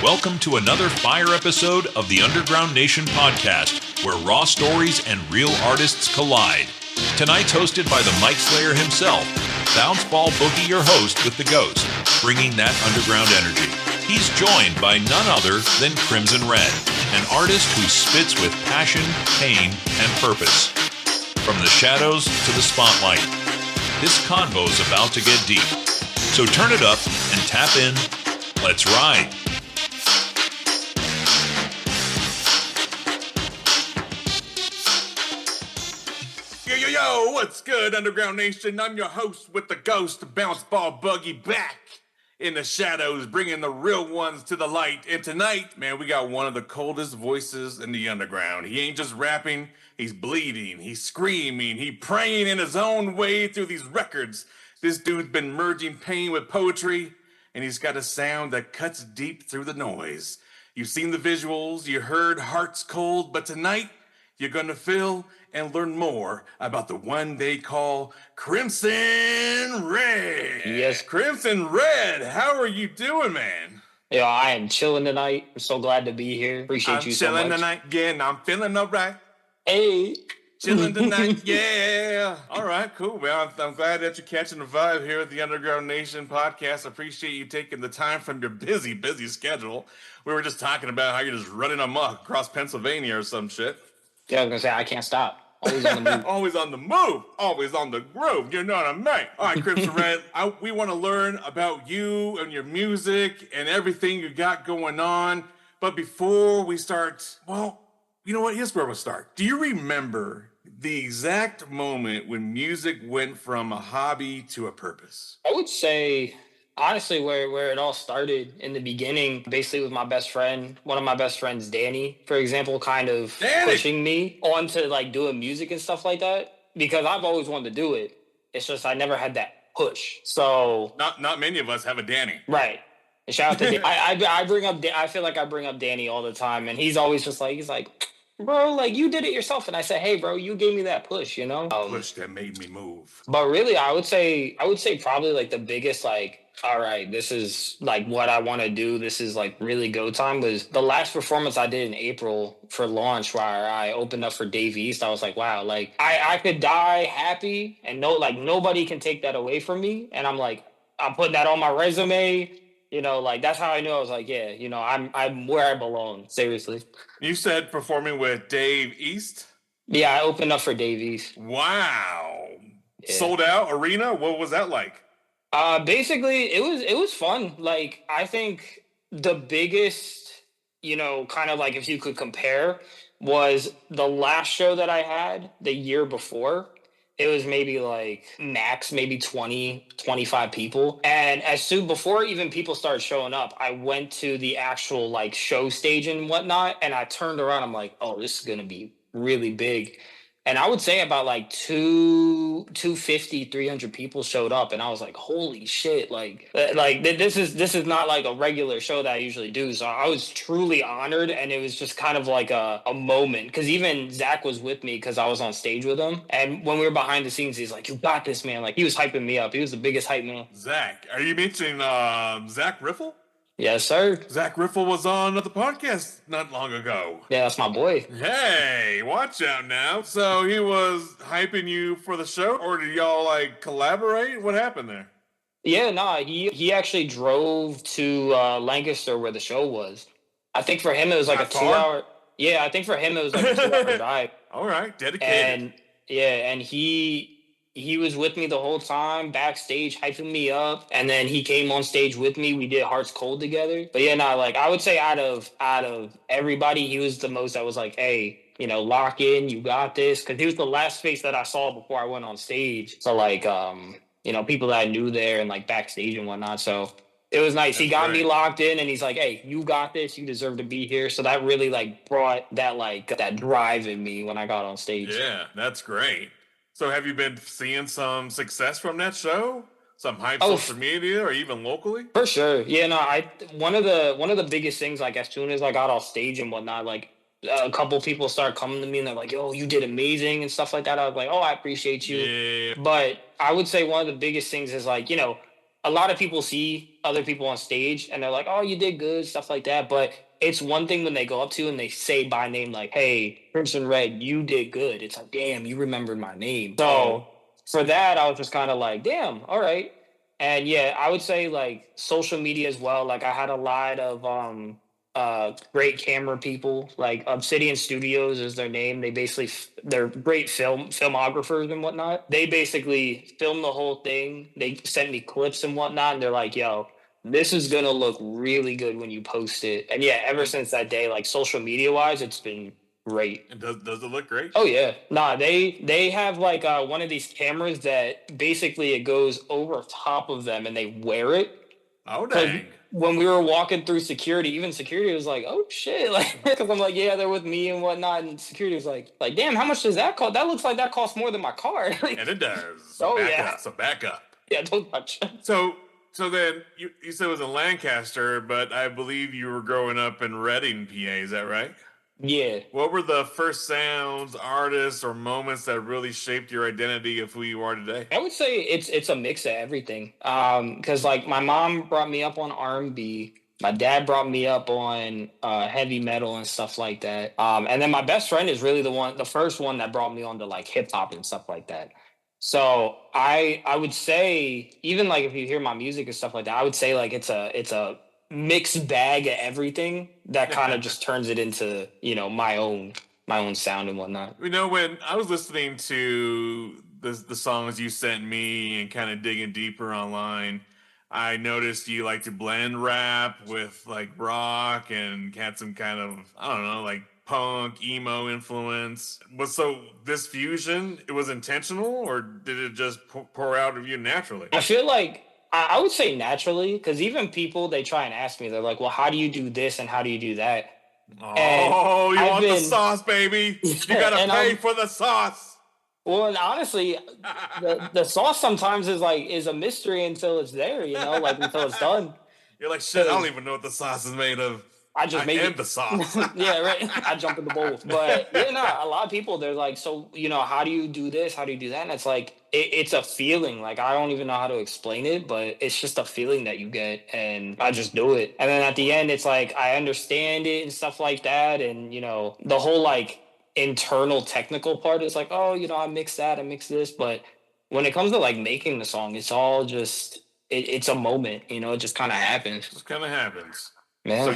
Welcome to another fire episode of the Underground Nation podcast, where raw stories and real artists collide. Tonight's hosted by the Mic Slayer himself, Bounce Ball Boogie, your host with the Ghost, bringing that underground energy. He's joined by none other than Crimson Red, an artist who spits with passion, pain, and purpose. From the shadows to the spotlight, this convo's about to get deep. So turn it up and tap in. Let's ride. Yo, what's good, Underground Nation? I'm your host with the Ghost, Bounce Ball Boogie, back in the shadows, bringing the real ones to the light. And tonight, man, we got one of the coldest voices in the underground. He ain't just rapping, he's bleeding, he's screaming, he's praying in his own way through these records. This dude's been merging pain with poetry, and he's got a sound that cuts deep through the noise. You've seen the visuals, you heard Hearts Cold, but tonight, you're gonna feel and learn more about the one they call Crimson Red. Yes. Crimson Red, how are you doing, man? Yo, I am chilling tonight. I'm so glad to be here. Appreciate you so much. I'm chilling tonight, yeah, and I'm feeling all right. Hey. Chilling tonight, yeah. All right, cool, man. I'm glad that you're catching the vibe here at the Underground Nation podcast. I appreciate you taking the time from your busy schedule. We were just talking about how you're just running amok across Pennsylvania or some shit. Yeah, I was going to say, I can't stop. Always on the move. Always on the move. Always on the groove. You know what I mean? All right, Crimson Red, we want to learn about you and your music and everything you got going on. But before we start, well, you know what? Here's where we'll start. Do you remember the exact moment when music went from a hobby to a purpose? I would say, honestly, where it all started in the beginning, basically with my best friend, one of my best friends, Danny, for example, kind of pushing me on to like doing music and stuff like that, because I've always wanted to do it. It's just I never had that push. So not many of us have a Danny. Right. And shout out to Danny. I feel like I bring up Danny all the time, and he's always just like, bro, like, you did it yourself. And I said, hey, bro, you gave me that push, you know? Push that made me move. But really, I would say probably like the biggest, like, all right, this is like what I want to do. This is like really go time was the last performance I did in April for launch, where I opened up for Dave East. I was like, wow, like I could die happy and nobody can take that away from me. And I'm like, I'm putting that on my resume. You know, like, that's how I knew. I was like, yeah, you know, I'm where I belong. Seriously. You said performing with Dave East? Yeah, I opened up for Dave East. Wow. Yeah. Sold out arena? What was that like? Basically, it was fun. Like, I think the biggest, you know, kind of like if you could compare, was the last show that I had the year before. It was maybe like max, maybe 20, 25 people. And before even people started showing up, I went to the actual like show stage and whatnot. And I turned around, I'm like, oh, this is going to be really big. And I would say about like 250, 300 people showed up. And I was like, holy shit. Like this is not like a regular show that I usually do. So I was truly honored. And it was just kind of like a moment. Because even Zach was with me because I was on stage with him. And when we were behind the scenes, he's like, you got this, man. Like, he was hyping me up. He was the biggest hype man. Zach. Are you mentioning Zach Riffle? Yes, sir. Zach Riffle was on the podcast not long ago. Yeah, that's my boy. Hey, watch out now. So he was hyping you for the show, or did y'all like collaborate? What happened there? Yeah, he actually drove to Lancaster where the show was. I think for him it was like a 2 hour. Yeah, I think for him it was like a 2 hour drive. All right, dedicated. And he was with me the whole time, backstage, hyping me up. And then he came on stage with me. We did Hearts Cold together. But yeah, like, I would say out of everybody, he was the most that was like, hey, you know, lock in, you got this. Because he was the last face that I saw before I went on stage. So, like, you know, people that I knew there and, like, backstage and whatnot. So it was nice. He got me locked in, and he's like, hey, you got this. You deserve to be here. So that really, like, brought that, like, that drive in me when I got on stage. Yeah, that's great. So have you been seeing some success from that show? Some hype social media or even locally? For sure. Yeah, no, one of the biggest things, like, as soon as I got off stage and whatnot, like, a couple people started coming to me and they're like, yo, you did amazing and stuff like that. I was like, oh, I appreciate you. Yeah. But I would say one of the biggest things is, like, you know, a lot of people see other people on stage and they're like, oh, you did good, stuff like that. But it's one thing when they go up to and they say by name, like, hey, Crimson Red, you did good. It's like, damn, you remembered my name. So for that, I was just kind of like, damn, all right. And yeah, I would say like social media as well. Like I had a lot of great camera people, like Obsidian Studios is their name. They basically they're great filmographers and whatnot. They basically filmed the whole thing. They sent me clips and whatnot, and they're like, yo, this is gonna look really good when you post it. And yeah, ever since that day, like social media wise, it's been great. And does it look great? Oh yeah. Nah, they have like one of these cameras that basically it goes over top of them and they wear it. Oh dang. When we were walking through security, even security was like, "Oh shit!" Like, because I'm like, "Yeah, they're with me and whatnot." And security was like, "Damn, how much does that cost? That looks like that costs more than my car." And it does. So back up. Yeah, don't touch. So then you said it was in Lancaster, but I believe you were growing up in Reading, PA. Is that right? Yeah. What were the first sounds, artists, or moments that really shaped your identity of who you are today? I would say it's a mix of everything. Because like my mom brought me up on R&B, my dad brought me up on heavy metal and stuff like that. And then my best friend is really the first one that brought me on to like hip hop and stuff like that. So I would say even like if you hear my music and stuff like that, I would say like it's a mixed bag of everything that kind of just turns it into, you know, my own sound and whatnot. You know, when I was listening to the songs you sent me and kind of digging deeper online, I noticed you like to blend rap with like rock and had some kind of, I don't know, like punk, emo influence. So this fusion, it was intentional, or did it just pour out of you naturally? I feel like I would say naturally, because even people, they try and ask me, they're like, well, how do you do this and how do you do that? Oh, you want the sauce, baby. You got to pay for the sauce. Well, and honestly, the sauce sometimes is a mystery until it's there, you know, like until it's done. You're like, shit, I don't even know what the sauce is made of. I am the sauce. Yeah, right. I jump in the bowl. But yeah, no, a lot of people, they're like, so, you know, how do you do this? How do you do that? And it's like, it's a feeling. Like, I don't even know how to explain it, but it's just a feeling that you get. And I just do it. And then at the end, it's like, I understand it and stuff like that. And, you know, the whole like internal technical part is like, oh, you know, I mix that, I mix this. But when it comes to like making the song, it's all just, it's a moment, you know, it just kind of happens. It just kind of happens. Man. So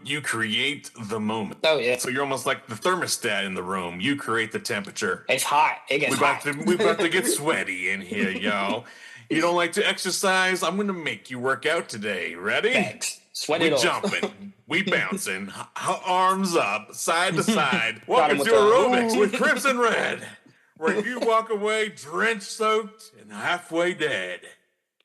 you create the moment. Oh yeah. So you're almost like the thermostat in the room. You create the temperature. It's hot. It gets hot. We're about to get sweaty in here, yo. You don't like to exercise? I'm gonna make you work out today. Ready? Thanks. Sweat it off. We jumping. We bouncing. Arms up, side to side. Welcome to aerobics with Crimson Red, where you walk away drenched, soaked, and halfway dead.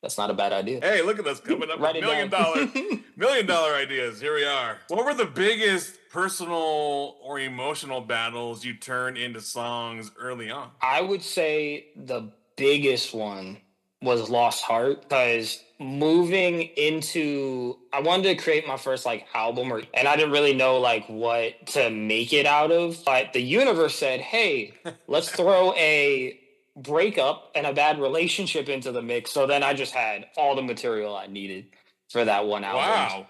That's not a bad idea. Hey, look at us coming up with $1 million ideas. Here we are. What were the biggest personal or emotional battles you turned into songs early on? I would say the biggest one was Lost Heart, because moving into, I wanted to create my first like album, and I didn't really know like what to make it out of. But the universe said, hey, let's throw a breakup and a bad relationship into the mix. So then I just had all the material I needed for that one album. Wow.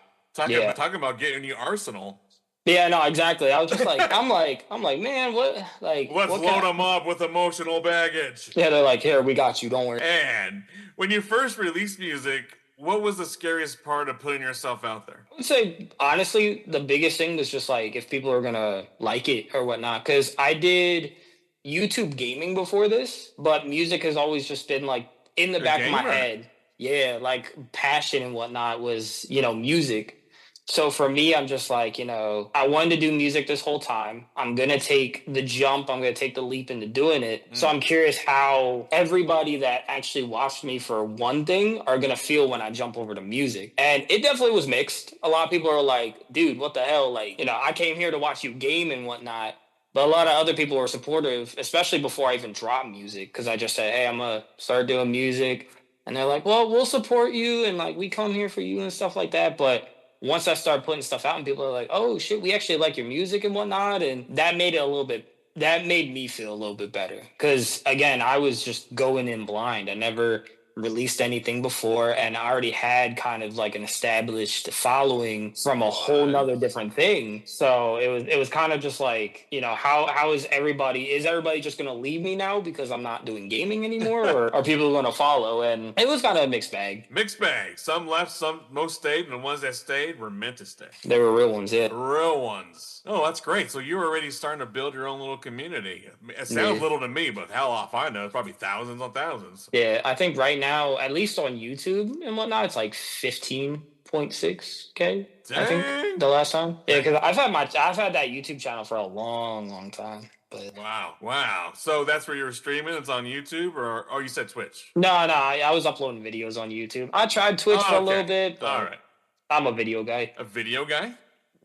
Talking about getting your arsenal. Yeah, no, exactly. I was just like, I'm like, man, what? Like, let's load them up with emotional baggage. Yeah, they're like, here, we got you. Don't worry. And when you first released music, what was the scariest part of putting yourself out there? I would say, honestly, the biggest thing was just like if people are gonna like it or whatnot. Because I did YouTube gaming before this, but music has always just been like in the back of my head. Yeah, like passion and whatnot was, you know, music. So for me, I'm just like, you know, I wanted to do music this whole time. I'm going to take the jump. I'm going to take the leap into doing it. So I'm curious how everybody that actually watched me for one thing are going to feel when I jump over to music. And it definitely was mixed. A lot of people are like, dude, what the hell? Like, you know, I came here to watch you game and whatnot. But a lot of other people were supportive, especially before I even dropped music, because I just said, hey, I'm going to start doing music. And they're like, well, we'll support you. And like, we come here for you and stuff like that. But once I started putting stuff out and people are like, oh shit, we actually like your music and whatnot. And that made me feel a little bit better. Cause again, I was just going in blind. I never released anything before, and I already had kind of like an established following from a whole nother different thing. So it was kind of just like, you know, how is everybody just gonna leave me now because I'm not doing gaming anymore, or are people gonna follow? And it was kind of a mixed bag. Mixed bag. Some left, most stayed, and the ones that stayed were meant to stay. They were real ones, yeah. Real ones. Oh, that's great. So you're already starting to build your own little community. It sounds little to me, but hell off I know. It's probably thousands on thousands. Yeah, I think right now, at least on YouTube and whatnot, it's like 15.6K. I think the last time. Yeah, because I've had that YouTube channel for a long time. But wow. So that's where you were streaming? It's on YouTube, or you said Twitch? No, I was uploading videos on YouTube. I tried Twitch for a little bit, but all right. I'm a video guy. A video guy?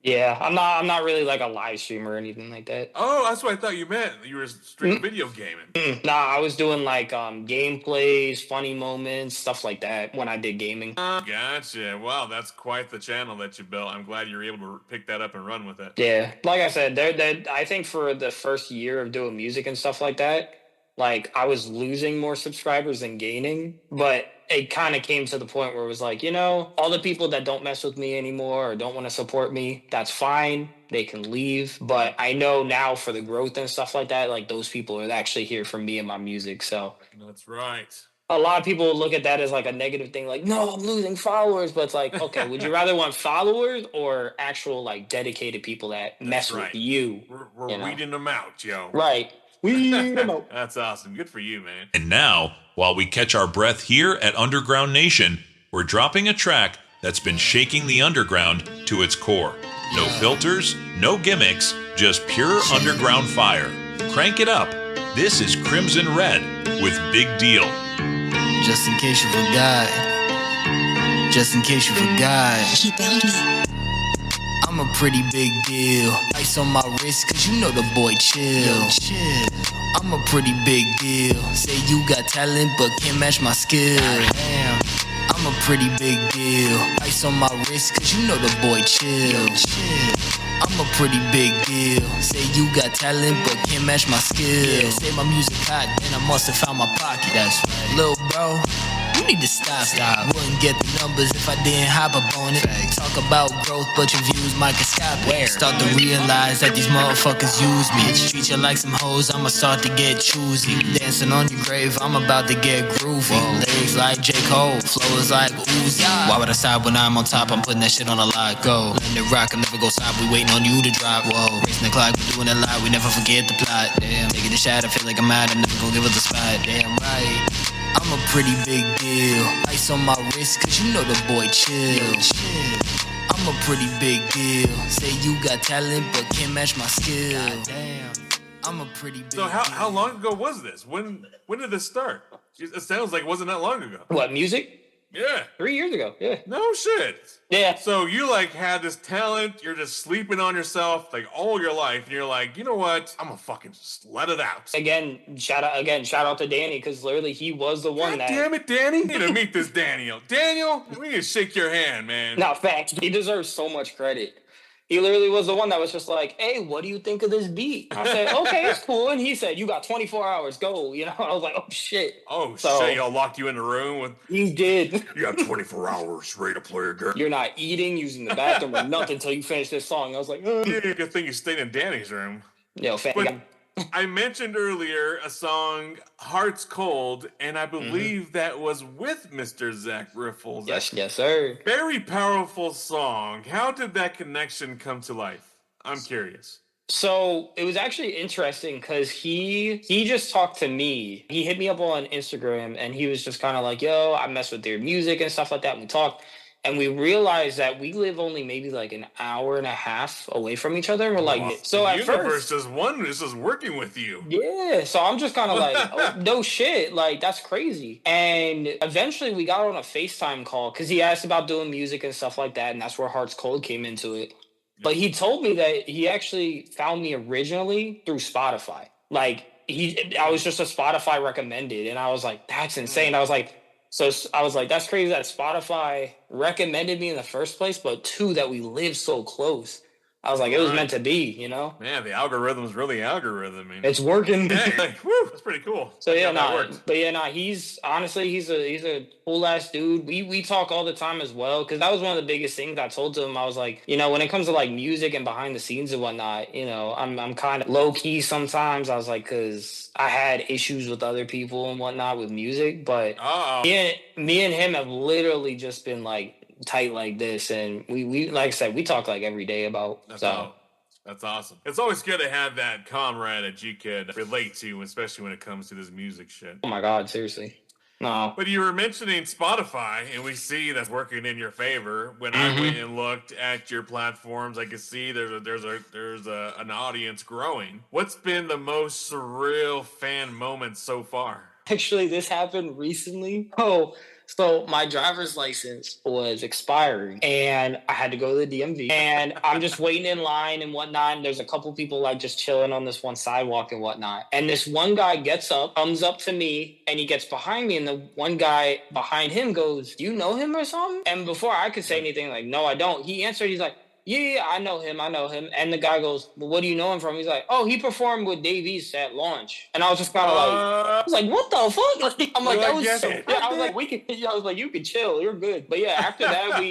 Yeah, I'm not really like a live streamer or anything like that. Oh, that's what I thought you meant. You were streaming video gaming. Nah, I was doing like gameplays, funny moments, stuff like that when I did gaming. Gotcha. Wow, that's quite the channel that you built. I'm glad you were able to pick that up and run with it. Yeah, like I said, I think for the first year of doing music and stuff like that, like I was losing more subscribers than gaining, but it kind of came to the point where it was like, you know, all the people that don't mess with me anymore or don't want to support me, that's fine. They can leave. But I know now for the growth and stuff like that, like those people are actually here for me and my music. So that's right. A lot of people look at that as like a negative thing, like, no, I'm losing followers. But it's like, okay, would you rather want followers or actual like dedicated people that mess with you? We're weeding them out, yo. Right. Weed them out. That's awesome. Good for you, man. And now, while we catch our breath here at Underground Nation, we're dropping a track that's been shaking the underground to its core. No filters, no gimmicks, just pure underground fire. Crank it up. This is Crimson Red with Big Deal. Just in case you forgot. Just in case you forgot. He bailed me. I'm a pretty big deal. Ice on my wrist, cause you know the boy chill. I'm a pretty big deal. Say you got talent, but can't match my skill. Damn. I'm a pretty big deal. Ice on my wrist, cause you know the boy chill. I'm a pretty big deal. Say you got talent, but can't match my skill. Say my music hot, then I must have found my pocket. That's right. Lil' bro, you need to stop. Wouldn't get the numbers if I didn't hop up on it. Talk about growth, but your views microscopic. Start to realize that these motherfuckers use me. Treat you like some hoes, I'ma start to get choosy. Dancing on your grave, I'm about to get groovy. Lyrics like J. Cole, flow is like Uzi. Why would I stop when I'm on top? I'm putting that shit on a lot. Go, letting it rock, I'll never go stop. We waiting on you to drop. Whoa, racing the clock, we doing a lot. We never forget the plot. Damn, taking the shot, I feel like I'm out. I'm never gonna give it the spot. Damn right. I'm a pretty big deal. Ice on my wrist, cause you know the boy chill. I'm a pretty big deal. Say you got talent, but can't match my skill. Damn. I'm a pretty big deal. So how long ago was this? When did this start? It sounds like it wasn't that long ago. What, music? Yeah. 3 years ago, yeah. No shit. Yeah. So you like had this talent, you're just sleeping on yourself like all your life, and you're like, you know what? I'm gonna fucking just let it out. Again, shout out to Danny, because literally he was the one that... Damn it, Danny. You need to meet this Daniel. Daniel, we need to shake your hand, man. No, facts. He deserves so much credit. He literally was the one that was just like, hey, what do you think of this beat? I said, okay, it's cool. And he said, you got 24 hours, go. You know, I was like, oh, shit. Oh, so, shit, y'all locked you in the room with... He did. You got 24 hours ready to play again. You're not eating, using the bathroom, or nothing until you finish this song. I was like, oh. Yeah, good thing you stayed in Danny's room. Yo, I mentioned earlier a song, Heart's Cold, and I believe that was with Mr. Zach Riffles. Yes, sir. Very powerful song. How did that connection come to life? I'm curious. So it was actually interesting because he just talked to me. He hit me up on Instagram and he was just kind of like, yo, I mess with your music and stuff like that. And we talked. And we realized that we live only maybe like an hour and a half away from each other. And we're like, so at first, is just working with you. Yeah. So I'm just kind of like, oh, no shit. Like, that's crazy. And eventually we got on a FaceTime call because he asked about doing music and stuff like that. And that's where Heart's Cold came into it. But he told me that he actually found me originally through Spotify. Like, I was just a Spotify recommended. And I was like, that's insane. I was like, that's crazy that Spotify recommended me in the first place, but two, that we live so close. I was like, it was meant to be, you know? Man, the algorithm's really algorithming. It's working. Hey, woo, that's pretty cool. So he's honestly, he's a cool ass dude. We talk all the time as well, because that was one of the biggest things I told him. I was like, you know, when it comes to like music and behind the scenes and whatnot, you know, I'm kind of low key sometimes. I was like, because I had issues with other people and whatnot with music, but me and him have literally just been like tight like this, and we like I said, we talk like every day about. That's awesome. It's always good to have that comrade that you could relate to, especially when it comes to this music shit. Oh my God, seriously. No. But you were mentioning Spotify, and we see that's working in your favor. When I went and looked at your platforms, I could see there's an audience growing. What's been the most surreal fan moment so far? Actually, this happened recently. So my driver's license was expiring, and I had to go to the DMV, and I'm just waiting in line and whatnot. And there's a couple people like just chilling on this one sidewalk and whatnot. And this one guy gets up, comes up to me, and he gets behind me. And the one guy behind him goes, "Do you know him or something?" And before I could say anything, like, "No, I don't," he answered, he's like, yeah, I know him. And the guy goes, "Well, what do you know him from?" He's like, "Oh, he performed with Dave East at launch." And I was just kind of I was like, what the fuck? Like, I'm like, that was so, yeah, I was like, I was like, you can chill. You're good. But yeah, after that,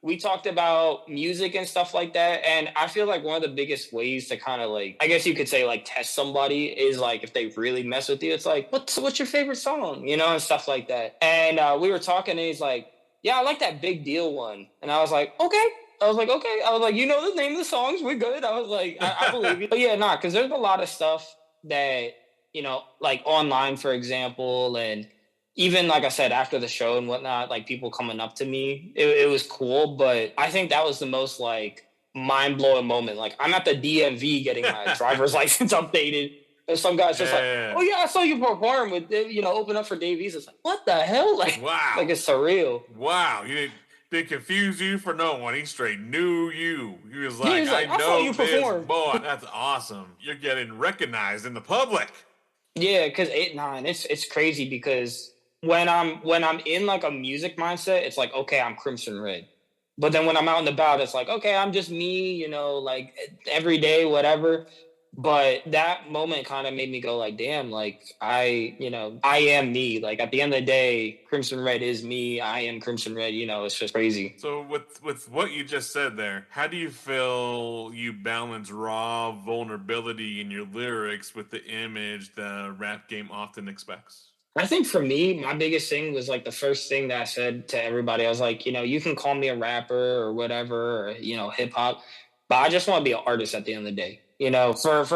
we talked about music and stuff like that. And I feel like one of the biggest ways to kind of like, I guess you could say like test somebody is like, if they really mess with you, it's like, what's your favorite song? You know, and stuff like that. And we were talking, and he's like, "Yeah, I like that Big Deal one." And I was like, okay. I was like, okay. I was like, you know the name of the songs? We're good. I was like, I believe you. But yeah, because there's a lot of stuff that, you know, like online, for example, and even, like I said, after the show and whatnot, like people coming up to me, it was cool. But I think that was the most, like, mind-blowing moment. Like, I'm at the DMV getting my driver's license updated. And some guy's just like, "Oh, yeah, I saw you perform with, you know, open up for Dave East." It's like, what the hell? Like, wow. Like, it's surreal. Wow. Didn't confuse you for no one. He straight knew you. He was like, I know you this perform. Boy, that's awesome. You're getting recognized in the public. Yeah, because it's crazy, because when I'm in like a music mindset, it's like, okay, I'm Crimson Red. But then when I'm out and about, it's like, okay, I'm just me, you know, like every day, whatever. But that moment kind of made me go like, damn, like I am me. Like at the end of the day, Crimson Red is me. I am Crimson Red. You know, it's just crazy. So with what you just said there, how do you feel you balance raw vulnerability in your lyrics with the image the rap game often expects? I think for me, my biggest thing was like the first thing that I said to everybody. I was like, you know, you can call me a rapper or whatever, or, you know, hip hop, but I just want to be an artist at the end of the day. You know, for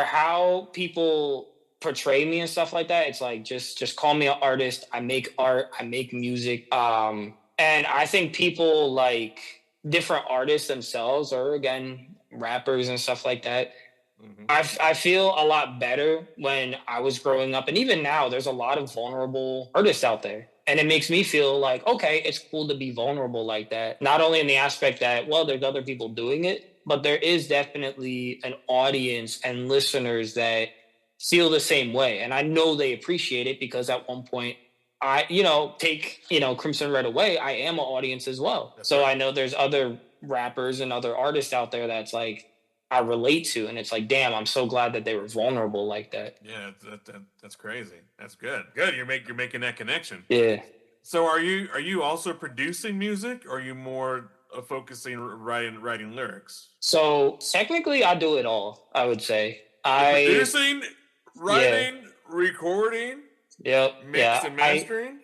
how people portray me and stuff like that, it's like just call me an artist. I make art, I make music. And I think people like different artists themselves, or again, rappers and stuff like that. Mm-hmm. I feel a lot better when I was growing up, and even now, there's a lot of vulnerable artists out there. And it makes me feel like, okay, it's cool to be vulnerable like that. Not only in the aspect that, well, there's other people doing it, but there is definitely an audience and listeners that feel the same way. And I know they appreciate it, because at one point I, you know, take, you know, Crimson Red away, I am an audience as well. That's so right. I know there's other rappers and other artists out there that's like, I relate to, and it's like, damn, I'm so glad that they were vulnerable like that. Yeah, that's crazy. That's good. Good, you're making that connection. Yeah. So are you also producing music, or are you more focusing writing lyrics? So technically, I do it all. I would say producing, writing, recording. Yep. Mix and mastering.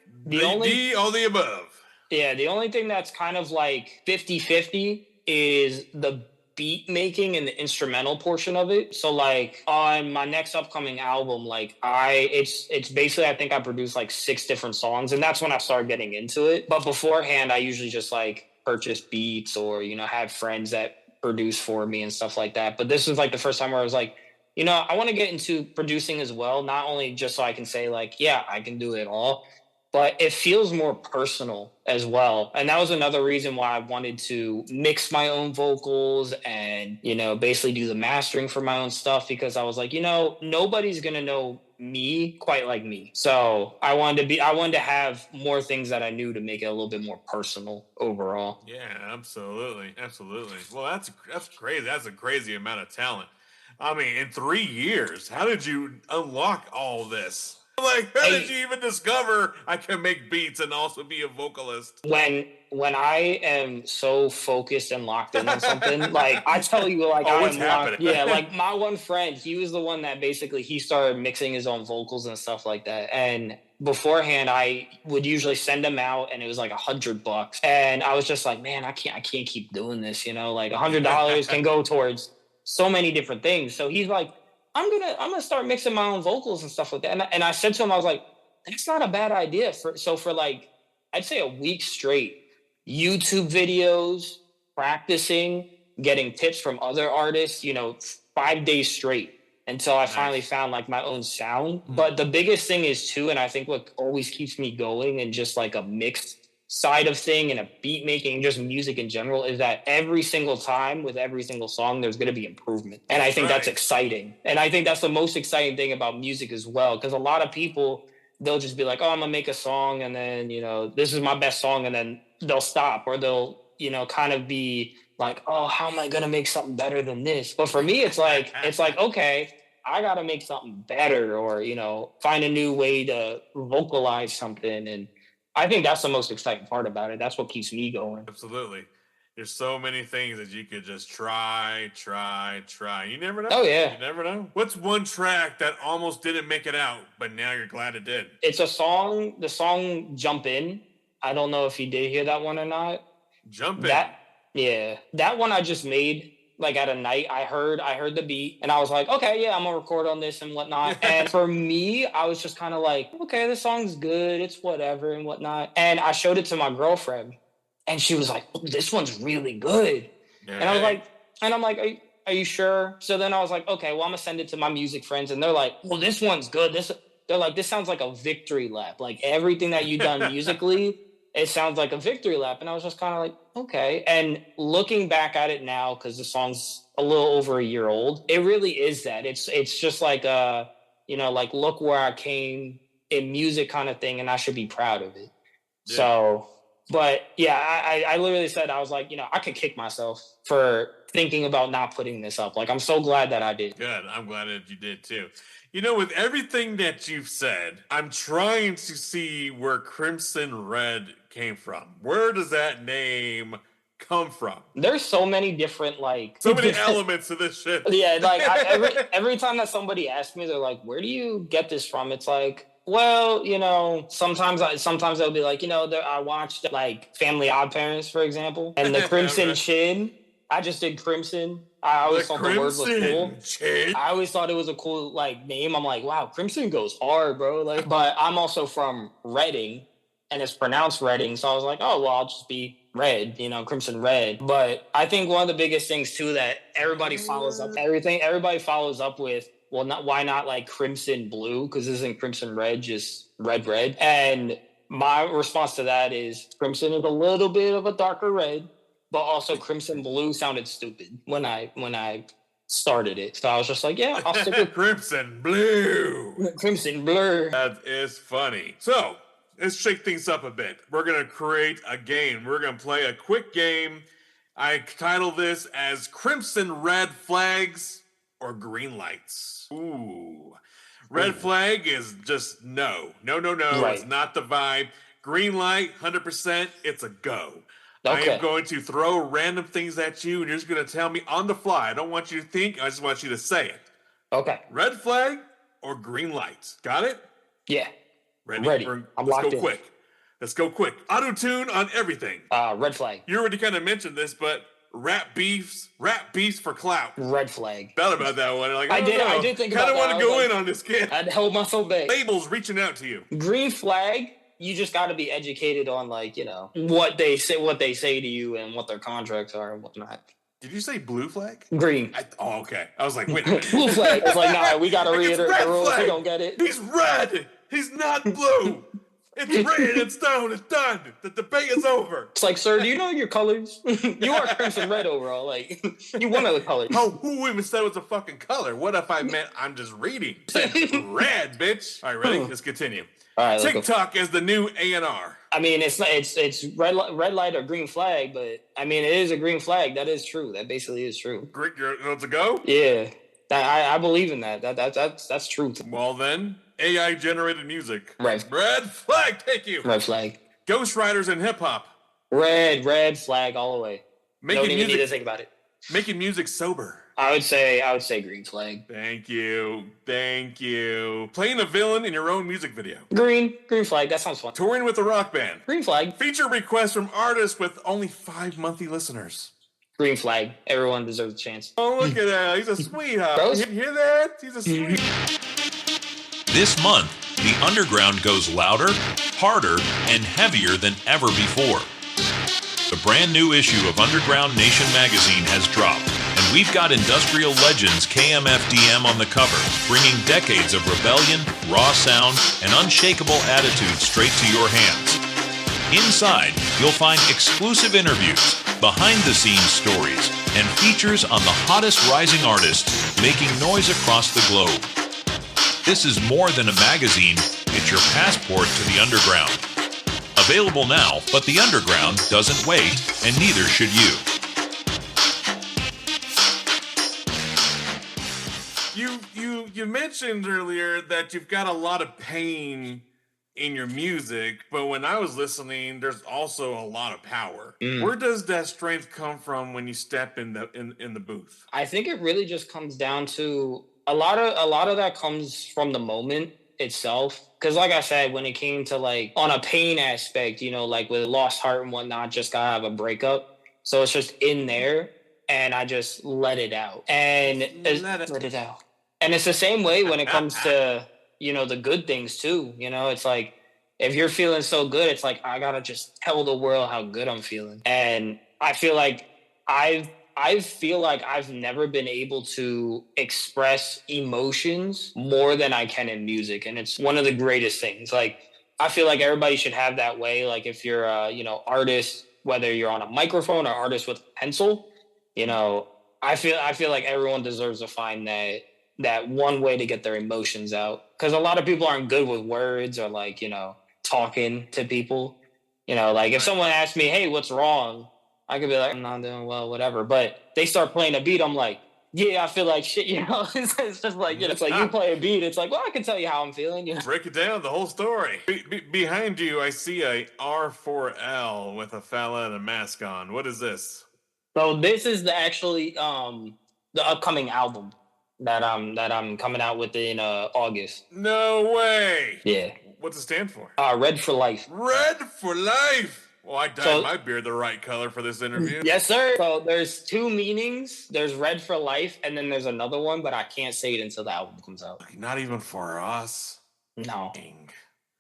All the above. Yeah, the only thing that's kind of like 50-50 is the beat making and the instrumental portion of it. So like on my next upcoming album, like it's basically, I think I produced like 6 different songs, and that's when I started getting into it. But beforehand, I usually just like purchase beats, or, you know, have friends that produce for me and stuff like that. But this was like the first time where I was like, you know, I want to get into producing as well, not only just so I can say like, yeah, I can do it all, but it feels more personal as well. And that was another reason why I wanted to mix my own vocals and, basically do the mastering for my own stuff, because I was like, nobody's going to know me quite like me. So I wanted to have more things that I knew to make it a little bit more personal overall. Yeah, absolutely. Absolutely. Well, that's crazy. That's a crazy amount of talent. I mean, in 3 years, how did you unlock all this? Like, how did you even discover I can make beats and also be a vocalist? When I am so focused and locked in on something, like I tell you, like what's happening? Yeah, like my one friend, he was the one that basically he started mixing his own vocals and stuff like that. And beforehand, I would usually send him out, and it was like $100, and I was just like, man, I can't keep doing this. Like $100 can go towards so many different things. So he's like, I'm gonna start mixing my own vocals and stuff like that. And I said to him, I was like, that's not a bad idea. For like, I'd say a week straight, YouTube videos, practicing, getting tips from other artists, 5 days straight until I finally found like my own sound. But the biggest thing is too, and I think what always keeps me going and just like a mixed side of thing and a beat making, just music in general, is that every single time with every single song, there's going to be improvement. And I think that's exciting. And I think that's the most exciting thing about music as well. Because a lot of people, they'll just be like, oh, I'm going to make a song and then, this is my best song. And then they'll stop, or they'll, kind of be like, oh, how am I going to make something better than this? But for me, it's like, okay, I got to make something better, or, find a new way to vocalize something. And I think that's the most exciting part about it. That's what keeps me going. Absolutely. There's so many things that you could just try. You never know. Oh, yeah. You never know. What's one track that almost didn't make it out, but now you're glad it did? It's a song, the song Jump In. I don't know if you did hear that one or not. Jump In? That one I just made like at a night. I heard the beat and I was like, okay, yeah, I'm gonna record on this and whatnot. And for me, I was just kind of like, okay, this song's good, it's whatever and whatnot. And I showed it to my girlfriend and she was like, oh, this one's really good. And I was like, I'm like, are you sure? So then I was like, okay, well, I'm gonna send it to my music friends, and they're like, well, this one's good. They're like, this sounds like a victory lap. Like everything that you've done musically, it sounds like a victory lap. And I was just kind of like, okay. And looking back at it now, because the song's a little over a year old, it really is that. It's just like like look where I came in music kind of thing, and I should be proud of it. Yeah. So, but yeah, I literally said, I was like, I could kick myself for thinking about not putting this up. Like, I'm so glad that I did. Good. I'm glad that you did too. With everything that you've said, I'm trying to see where Crimson Red came from. Where does that name come from? There's so many different, so many elements to this shit. Yeah, like every time that somebody asks me, they're like, where do you get this from? It's like, well, sometimes they'll be like, I watched like Family Odd Parents, for example, and the Crimson Chin. I just did Crimson. I always thought the word was cool. Chin. I always thought it was a cool name. I'm like, wow, Crimson goes hard, bro. But I'm also from Reading, and it's pronounced Reading, so I was like, oh well, I'll just be Red, Crimson Red. But I think one of the biggest things too that everybody follows up with, well, why not like Crimson Blue? Because isn't Crimson Red just red? And my response to that is Crimson is a little bit of a darker red. But also Crimson Blue sounded stupid when I started it. So I was just like, yeah, I'll stick with Crimson Blue. Crimson Blue. That is funny. So let's shake things up a bit. We're going to create a game. We're going to play a quick game. I title this as Crimson Red Flags or Green Lights. Ooh. Red flag is just no. No. Right. It's not the vibe. Green light, 100%, it's a go. Okay. I am going to throw random things at you, and you're just going to tell me on the fly. I don't want you to think. I just want you to say it. Okay. Red flag or green lights? Got it? Yeah. Ready? I'm locked in. Let's go quick. Auto-tune on everything. Red flag. You already kind of mentioned this, but rap beefs for clout. Red flag. Thought about that one. I did think about that. I kind of want to go in on this kid. I'd hold myself back. Labels reaching out to you. Green flag. You just got to be educated on what they say to you and what their contracts are and whatnot. Did you say blue flag? Green. Okay. I was like, wait a minute. Blue flag. It's like, nah, we got to reiterate the rules. We don't get it. He's red. He's not blue. It's written in stone. It's done. The debate is over. It's like, sir, do you know your colors? You are crimson red overall. Like, you one of the colors. Oh, who even said it was a fucking color? What if I meant I'm just reading? Said red, bitch. All right, ready? Let's continue. All right, TikTok is the new A&R. I mean, it's not. It's red light or green flag, but I mean, it is a green flag. That is true. That basically is true. Great, let's go. Yeah, I believe in that. That's truth. Well then, AI generated music. Red flag. Take you. Red flag. Ghostwriters in hip hop. Red flag all the way. Making Don't even music, need to think about it. Making music sober. I would say green flag. Thank you. Playing a villain in your own music video. Green flag. That sounds fun. Touring with a rock band. Green flag. Feature requests from artists with only 5 monthly listeners. Green flag. Everyone deserves a chance. Oh, look at that. He's a sweetheart. You hear that? He's a sweetheart. This month, the underground goes louder, harder, and heavier than ever before. The brand new issue of Underground Nation magazine has dropped, and we've got industrial legends KMFDM on the cover, bringing decades of rebellion, raw sound, and unshakable attitude straight to your hands. Inside, you'll find exclusive interviews, behind-the-scenes stories, and features on the hottest rising artists making noise across the globe. This is more than a magazine, it's your passport to the underground. Available now, but the underground doesn't wait, and neither should you. You mentioned earlier that you've got a lot of pain in your music, but when I was listening, there's also a lot of power. Where does that strength come from when you step in the booth? I think it really just comes down to a lot of that comes from the moment itself. Because like I said, when it came to like on a pain aspect, you know, like with lost heart and whatnot, just gotta have a breakup. So it's just in there and I just let it out. And let it out. And it's the same way when it comes to, you know, the good things too. You know, it's like if you're feeling so good, it's like I gotta just tell the world how good I'm feeling. And I feel like I feel like I've never been able to express emotions more than I can in music. And it's one of the greatest things. Like, I feel like everybody should have that way. Like if you're a, you know, artist, whether you're on a microphone or artist with a pencil, you know, I feel like everyone deserves to find that one way to get their emotions out. Because a lot of people aren't good with words or like, you know, talking to people. You know, like if someone asks me, hey, what's wrong? I could be like, I'm not doing well, whatever. But they start playing a beat, I'm like, yeah, I feel like shit, you know? It's just like, you know, it's like you play a beat, it's like, well, I can tell you how I'm feeling. You know? Break it down, the whole story. Behind you, I see a R4L with a fella and a mask on. What is this? So this is the upcoming album that I'm coming out with in August. No way. Yeah. What's it stand for? Red for Life. Red for Life. Well, I dyed my beard the right color for this interview. Yes, sir. So there's 2 meanings. There's Red for Life, and then there's another one, but I can't say it until the album comes out. Not even for us. No.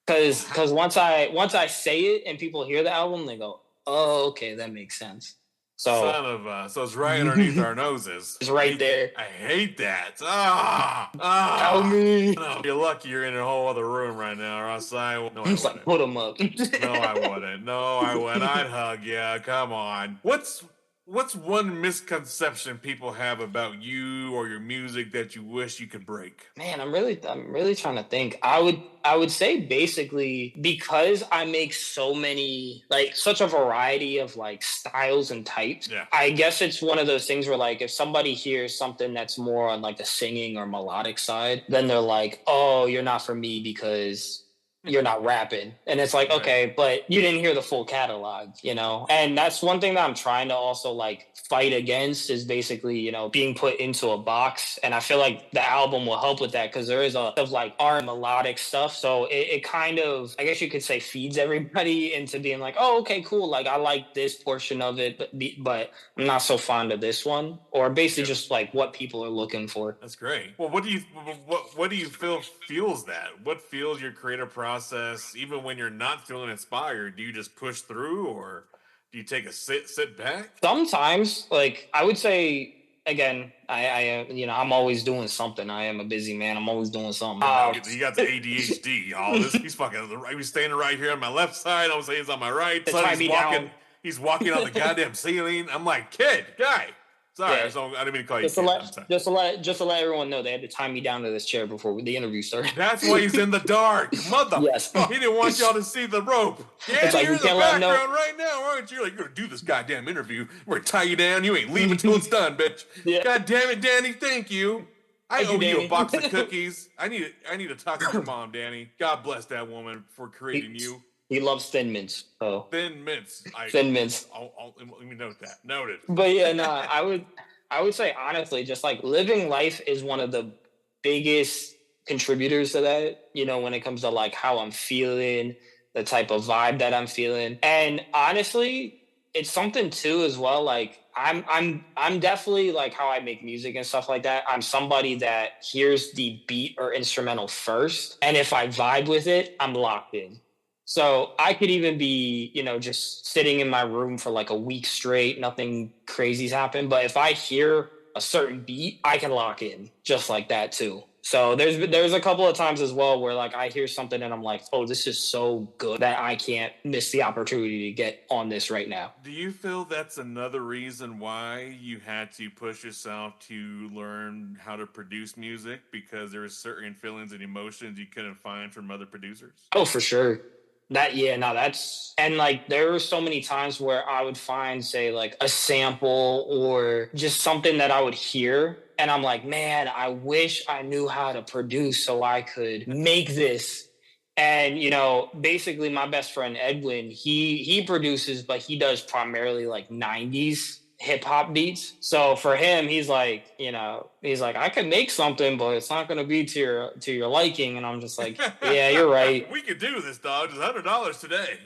Because once I say it and people hear the album, they go, "Oh, okay, that makes sense." So so it's right underneath our noses. It's right there. I hate that. Tell me. No, you're lucky you're in a whole other room right now, or else I wouldn't. Like, put them up. No, I wouldn't. No, I wouldn't. I'd hug you. Come on. What's one misconception people have about you or your music that you wish you could break? Man, I'm really trying to think. I would say basically because I make so many, like such a variety of like styles and types. Yeah. I guess it's one of those things where like if somebody hears something that's more on like the singing or melodic side, then they're like, "Oh, you're not for me because you're not rapping." And it's like, okay, but you didn't hear the full catalog, you know? And that's one thing that I'm trying to also like fight against is basically, you know, being put into a box. And I feel like the album will help with that because there is a lot of like art melodic stuff. So it kind of, I guess you could say, feeds everybody into being like, oh, okay, cool. Like I like this portion of it, but I'm not so fond of this one. Or basically just like what people are looking for. That's great. Well, what do you feel fuels that? What fuels your creative process? Even when you're not feeling inspired, do you just push through or do you take a sit back? Sometimes, like I would say again, I'm always doing something. I am a busy man. I'm always doing something. You got the ADHD. All this. He's fucking. He's standing right here on my left side. I'm saying he's on my right. To So tie me down. He's walking on the goddamn ceiling. I'm like, guy. Sorry, Yeah. So I didn't mean to call you Just kid. to let everyone know, they had to tie me down to this chair before the interview started. That's why he's in the dark, mother. Yes. He didn't want y'all to see the rope. Yeah, It's like, you're we in the can't let him know. background right now, aren't you? You're like, you're gonna do this goddamn interview. We're gonna tie you down. You ain't leaving till it's done, bitch. Yeah. God damn it, Danny. Thank you. I Thank you, owe you Danny. a box of cookies. I need to talk to your mom, Danny. God bless that woman for creating you. He loves Thin Mints. Oh, Thin Mints. Thin Mints. Let me note that. Noted. But yeah, no, I would say honestly, just like living life is one of the biggest contributors to that, when it comes to like how I'm feeling, the type of vibe that I'm feeling. And honestly, it's something too as well. Like I'm definitely like how I make music and stuff like that. I'm somebody that hears the beat or instrumental first. And if I vibe with it, I'm locked in. So I could even be, just sitting in my room for like a week straight, nothing crazy's happened. But if I hear a certain beat, I can lock in just like that too. So there's a couple of times as well where like I hear something and I'm like, oh, this is so good that I can't miss the opportunity to get on this right now. Do you feel that's another reason why you had to push yourself to learn how to produce music? Because there were certain feelings and emotions you couldn't find from other producers? Oh, for sure. And like there were so many times where I would find, say, like a sample or just something that I would hear. And I'm like, man, I wish I knew how to produce so I could make this. And, basically my best friend, Edwin, he produces, but he does primarily like 90s hip hop beats. So for him, he's like, I could make something, but it's not going to be to your liking. And I'm just like, yeah, you're right. We could do this, dog. It's $100 today.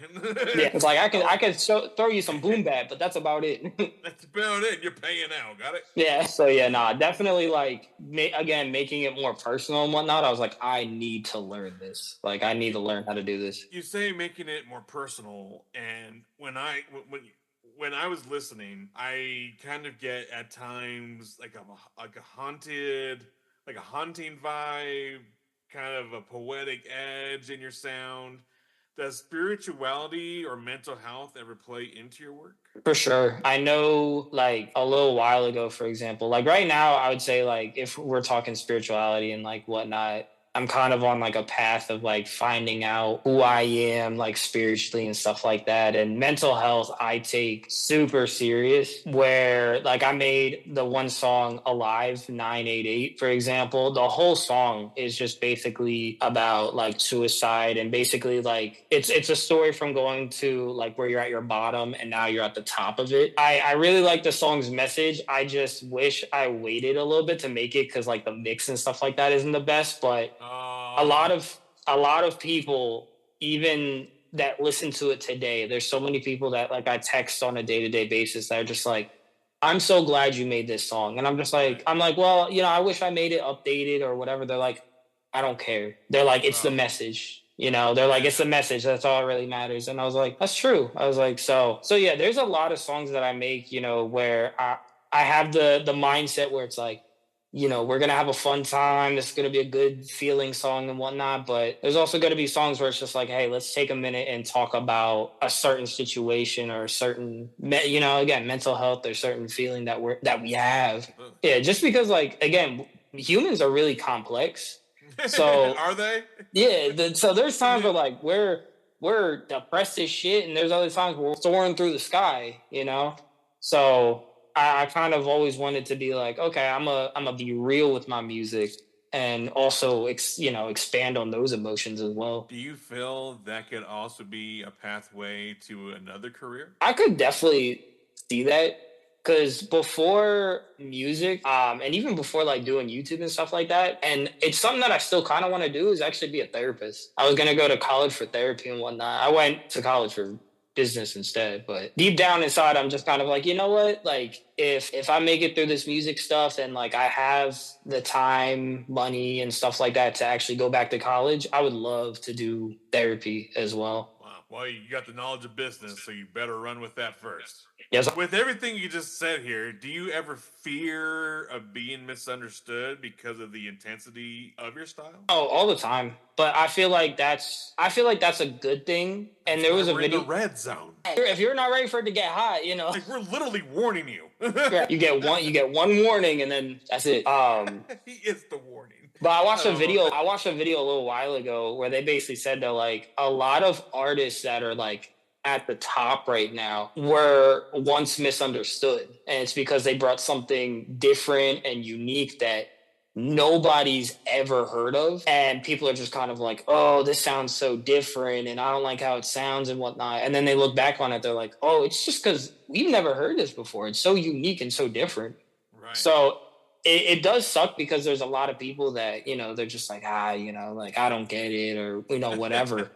Yeah, it's like I could throw you some boom bap, but that's about it. That's about it. You're paying out. Got it? Yeah. So yeah, definitely like again making it more personal and whatnot. I was like, I need to learn this. Like, I need to learn how to do this. You say making it more personal, and when I was listening, I kind of get at times like a haunting vibe, kind of a poetic edge in your sound. Does spirituality or mental health ever play into your work? For sure. I know like a little while ago, for example, like right now, I would say like if we're talking spirituality and like whatnot, I'm kind of on like a path of like finding out who I am like spiritually and stuff like that. And mental health, I take super serious, where like I made the one song Alive 988, for example. The whole song is just basically about like suicide, and basically like it's a story from going to like where you're at your bottom and now you're at the top of it. I really like the song's message. I just wish I waited a little bit to make it, because like the mix and stuff like that isn't the best. But a lot of people, even that listen to it today, there's so many people that like I text on a day-to-day basis that are just like, I'm so glad you made this song. And I'm like, well, I wish I made it updated or whatever. They're like, I don't care. They're like, it's the message. They're like, it's the message. That's all that really matters. And I was like, that's true. I was like, so yeah, there's a lot of songs that I make, where I have the mindset where it's like, we're going to have a fun time. This is going to be a good feeling song and whatnot. But there's also going to be songs where it's just like, hey, let's take a minute and talk about a certain situation or a certain, again, mental health or certain feeling that we have. Yeah, just because like, again, humans are really complex. So are they? Yeah. So there's times where like we're depressed as shit, and there's other times where we're soaring through the sky, So I kind of always wanted to be like, okay, I'm a be real with my music, and also expand on those emotions as well. Do you feel that could also be a pathway to another career? I could definitely see that, because before music, and even before like doing YouTube and stuff like that, and it's something that I still kind of want to do, is actually be a therapist. I was gonna go to college for therapy and whatnot. I went to college for business instead, but deep down inside, I'm just kind of like, you know what, like if I make it through this music stuff and like I have the time, money and stuff like that to actually go back to college, I would love to do therapy as well. Wow. Well, you got the knowledge of business, so you better run with that first. Yes. With everything you just said here, do you ever fear of being misunderstood because of the intensity of your style? Oh, all the time. But I feel like that's a good thing. And there was a We're in the video. red zone. If you're not ready for it to get hot, you know, Like, we're literally warning you. you get one warning, and then that's it. He is the warning. But I watched a video a little while ago where they basically said that like a lot of artists that are like at the top right now were once misunderstood, and it's because they brought something different and unique that nobody's ever heard of, and people are just kind of like, oh, this sounds so different and I don't like how it sounds and whatnot, and then they look back on it, they're like, oh, it's just because we've never heard this before, it's so unique and so different. Right. So it does suck because there's a lot of people that, you know, they're just like, like, I don't get it, or, you know, whatever.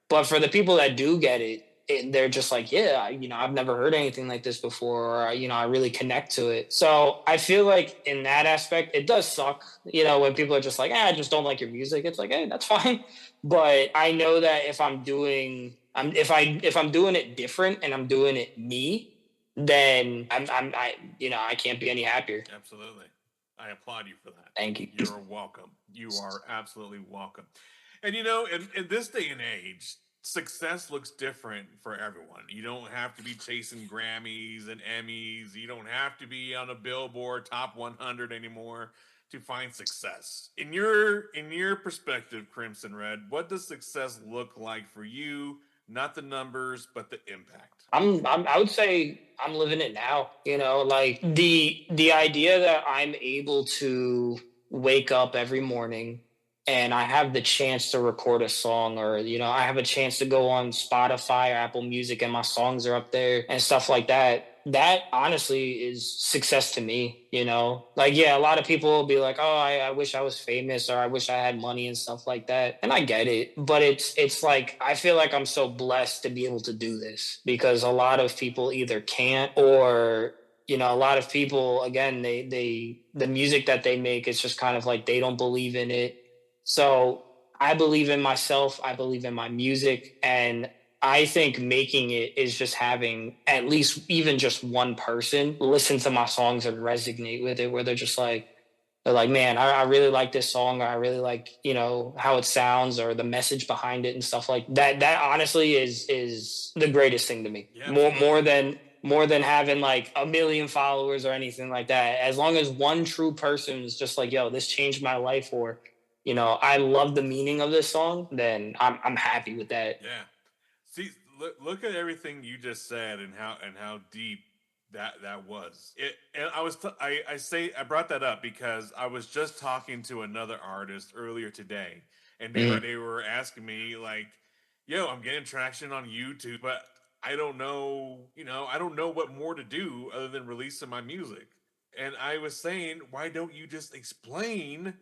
But for the people that do get it, they're just like, yeah, I've never heard anything like this before, or, I really connect to it. So I feel like in that aspect, it does suck, when people are just like, I just don't like your music. It's like, hey, that's fine. But I know that if I'm doing it different and I'm doing it me, then I can't be any happier. Absolutely. I applaud you for that. Thank you. You're welcome. You are absolutely welcome. And in this day and age, success looks different for everyone. You don't have to be chasing Grammys and Emmys. You don't have to be on a Billboard Top 100 anymore to find success. In your perspective, Crimson Red, what does success look like for you? Not the numbers, but the impact. I would say I'm living it now, like the idea that I'm able to wake up every morning and I have the chance to record a song, or, I have a chance to go on Spotify or Apple Music and my songs are up there and stuff like that. That honestly is success to me, like, yeah, a lot of people will be like, oh, I wish I was famous, or I wish I had money and stuff like that. And I get it. But it's like, I feel like I'm so blessed to be able to do this, because a lot of people either can't, or, a lot of people, again, the music that they make, it's just kind of like they don't believe in it. So I believe in myself. I believe in my music. And I think making it is just having at least even just one person listen to my songs and resonate with it, where they're like, man, I really like this song, or I really like, how it sounds, or the message behind it and stuff like that. That honestly is the greatest thing to me. Yeah. More than having like 1 million followers or anything like that. As long as one true person is just like, yo, this changed my life, or, I love the meaning of this song, then I'm happy with that. Yeah. See, look at everything you just said and how deep that was. And I brought that up because I was just talking to another artist earlier today, and they were asking me like, yo, I'm getting traction on YouTube, but I don't know what more to do other than releasing my music. And I was saying, why don't you just explain,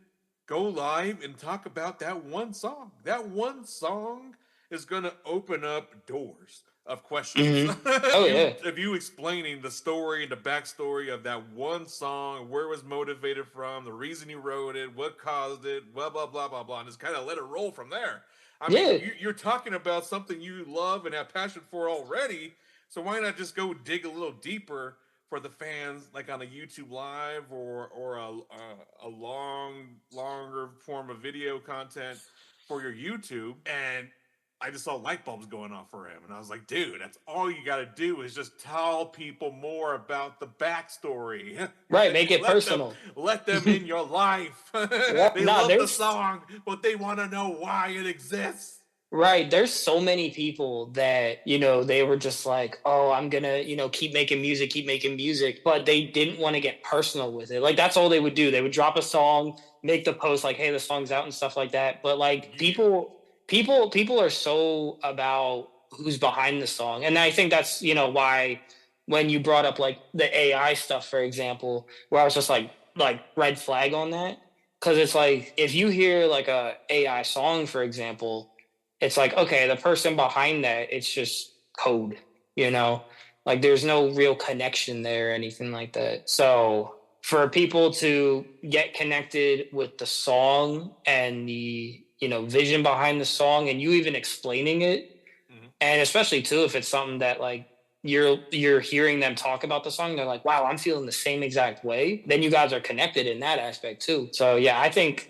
go live and talk about that one song? That one song is going to open up doors of questions. Mm-hmm. Oh, yeah. Of you explaining the story and the backstory of that one song, where it was motivated from, the reason you wrote it, what caused it, blah, blah, blah, blah, blah, and just kind of let it roll from there. I mean, you're talking about something you love and have passion for already, so why not just go dig a little deeper for the fans, like on a YouTube live or a longer form of video content for your YouTube? And I just saw light bulbs going off for him, and I was like, dude, that's all you got to do is just tell people more about the backstory. Right, make it personal. Let them in your life. They love the song, but they want to know why it exists. Right, there's so many people that, they were just like, oh, I'm going to, keep making music, but they didn't want to get personal with it. Like, that's all they would do. They would drop a song, make the post like, hey, the song's out and stuff like that. But like people are so about who's behind the song. And I think that's, why when you brought up like the AI stuff, for example, where I was just like red flag on that. Cause it's like, if you hear like a AI song, for example, it's like, okay, the person behind that, it's just code, like there's no real connection there or anything like that. So for people to get connected with the song and the, vision behind the song, and you even explaining it, And especially too, if it's something that like you're hearing them talk about the song, they're like, wow, I'm feeling the same exact way. Then you guys are connected in that aspect too. So yeah, I think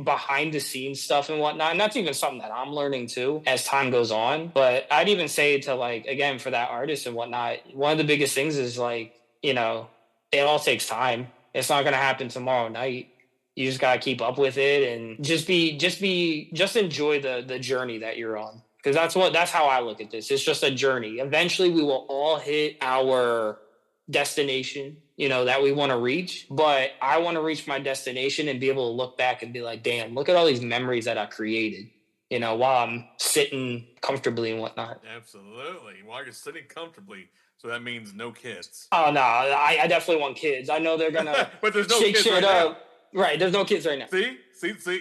behind the scenes stuff and whatnot, and that's even something that I'm learning too as time goes on. But I'd even say to like, again, for that artist and whatnot, one of the biggest things is like, you know, it all takes time. It's not gonna happen tomorrow night. You just gotta keep up with it and just enjoy the journey that you're on. Because that's how I look at this. It's just a journey. Eventually we will all hit our destination, you know, that we want to reach. But I want to reach my destination and be able to look back and be like, damn, look at all these memories that I created, you know, while I'm sitting comfortably and whatnot. Absolutely. While you're sitting comfortably. So that means no kids. Oh no, I definitely want kids. I know they're gonna but there's no shake kids shit right up. now. Right, there's no kids right now. See.